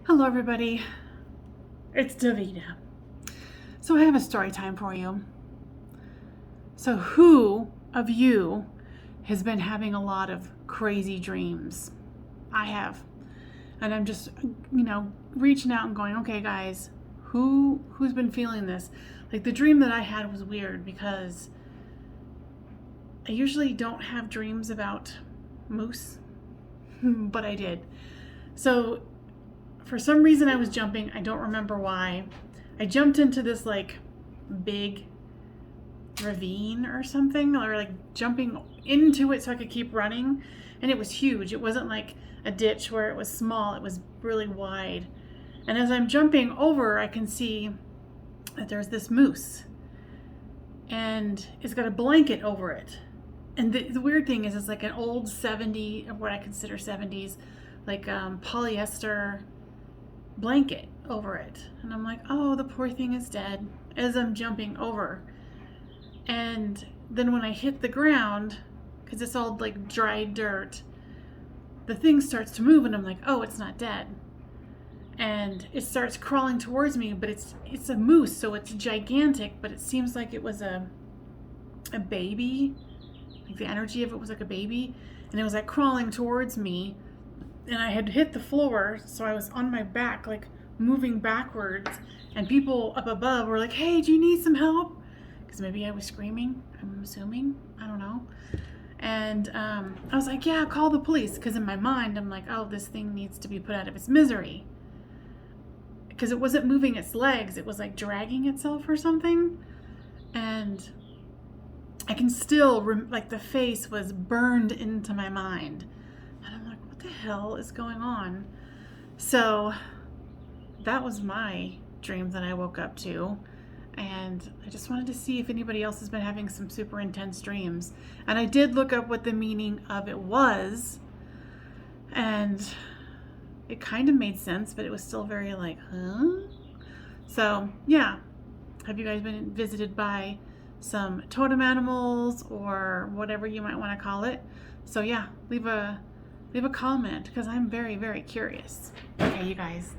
Hello everybody, it's Davida. So I have a story time for you. So who of you has been having a lot of crazy dreams? I have. And I'm just, reaching out and going, okay guys, who's been feeling this? Like the dream that I had was weird because I usually don't have dreams about moose, but I did. So for some reason I was jumping. I don't remember why. I jumped into this like big ravine or something, or like jumping into it so I could keep running. And it was huge. It wasn't like a ditch where it was small, it was really wide. And as I'm jumping over, I can see that there's this moose and it's got a blanket over it. And the weird thing is, it's like an old 70s, what I consider 70s, like polyester blanket over it. And I'm like, oh, the poor thing is dead, as I'm jumping over. And then when I hit the ground, because it's all like dry dirt, the thing starts to move and I'm like, oh, it's not dead. And it starts crawling towards me, but it's a moose, so it's gigantic, but it seems like it was a baby. Like the energy of it was like a baby, and it was like crawling towards me. And I had hit the floor, so I was on my back, like moving backwards, and people up above were like, hey, do you need some help? Because maybe I was screaming, I'm assuming, I don't know. And I was like, yeah, call the police, because in my mind I'm like, oh, this thing needs to be put out of its misery, because it wasn't moving its legs, it was like dragging itself or something. And I can still like the face was burned into my mind, and I'm like, what the hell is going on? So that was my dream that I woke up to, and I just wanted to see if anybody else has been having some super intense dreams. And I did look up what the meaning of it was, and it kind of made sense, but it was still very like, huh? So yeah, have you guys been visited by some totem animals or whatever you might want to call it? So yeah, leave a comment, because I'm very, very curious. Okay, you guys.